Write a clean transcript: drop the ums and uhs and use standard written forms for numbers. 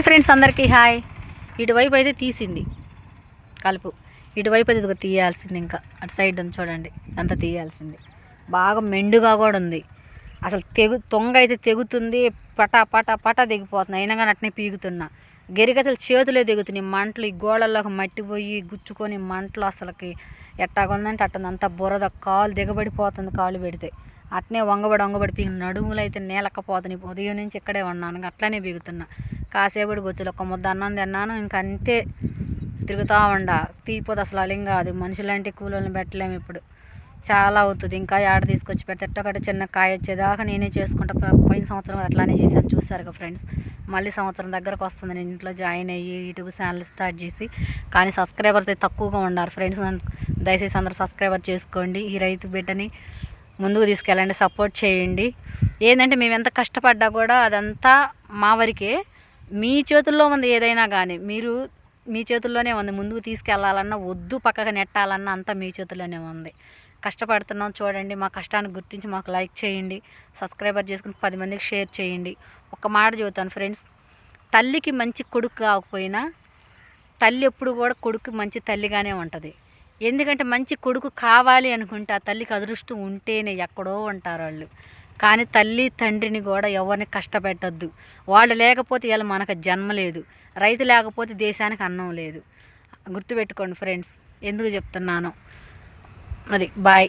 Friends అందరికీ hi. ఇటువైపు అయితే తీసింది కలుపు, ఇటువైపు అయితే ఇదిగో తీయాల్సింది. ఇంకా అటు సైడ్ ఉంది చూడండి, అంతా తీయాల్సింది. బాగా మెండుగా కూడా ఉంది. అసలు తొంగ అయితే తెగుతుంది, పటా పటా పటా దిగిపోతుంది. అయినా కానీ అట్నే పీగుతున్నా. గెరిగతలు చేతులే దిగుతున్నాయి. మంటలు ఈ గోళల్లోకి మట్టిపోయి గుచ్చుకొని మంటలు అసలుకి ఎట్టాగుందంటే అట్టుంది. అంత బురద, కాలు దిగబడిపోతుంది. కాలు పెడితే అట్నే వంగబడి పీగు. నడుములు అయితే నేలకపోతున్నాయి. ఉదయం నుంచి ఇక్కడే ఉన్నాను, అట్లనే పీగుతున్నా. కాసేపటి కూర్చోలు ఒక ముద్ద అన్నం తిన్నాను, ఇంకా అంతే తిరుగుతూ తీపోతే అసలు అలింగా అది. మనుషులంటే కూలోళ్ళని పెట్టలేము ఇప్పుడు, చాలా అవుతుంది. ఇంకా ఆడ తీసుకొచ్చి పెడితే ఎట్టొకటి చిన్న కాయ వచ్చేదాకా నేనే చేసుకుంటా. పోయిన సంవత్సరం అట్లానే చేశాను, చూసారుగా ఫ్రెండ్స్. మళ్ళీ సంవత్సరం దగ్గరకు వస్తుంది నేను ఇంట్లో జాయిన్ అయ్యి యూట్యూబ్ ఛానల్ స్టార్ట్ చేసి. కానీ సబ్స్క్రైబర్స్ అయితే తక్కువగా ఉన్నారు ఫ్రెండ్స్. దయచేసి అందరూ సబ్స్క్రైబర్ చేసుకోండి. ఈ రైతు బిడ్డని ముందుకు తీసుకెళ్ళండి, సపోర్ట్ చేయండి. ఏంటంటే మేము ఎంత కష్టపడ్డా కూడా అదంతా మా వరకే. మీ చేతుల్లో ఉంది ఏదైనా కానీ, మీ చేతుల్లోనే ఉంది. ముందుకు తీసుకెళ్లాలన్నా వద్దు, పక్కగా నెట్టాలన్నా అంతా మీ చేతుల్లోనే ఉంది. కష్టపడుతున్నాం చూడండి. మా కష్టాన్ని గుర్తించి మాకు లైక్ చేయండి, సబ్స్క్రైబర్ చేసుకుని 10 మందికి షేర్ చేయండి. ఒక మాట చెబుతాను ఫ్రెండ్స్, తల్లికి మంచి కొడుకు కాకపోయినా తల్లి ఎప్పుడు కూడా కొడుకు మంచి తల్లిగానే ఉంటుంది. ఎందుకంటే మంచి కొడుకు కావాలి అనుకుంటే ఆ తల్లికి అదృష్టం ఉంటేనే ఎక్కడో ఉంటారు వాళ్ళు. కానీ తల్లి తండ్రిని కూడా ఎవరిని కష్టపెట్టద్దు. వాళ్ళు లేకపోతే ఇలా మనకు జన్మ లేదు. రైతు లేకపోతే దేశానికి అన్నం లేదు. గుర్తుపెట్టుకోండి ఫ్రెండ్స్, ఎందుకు చెప్తున్నాను. అది బాయ్.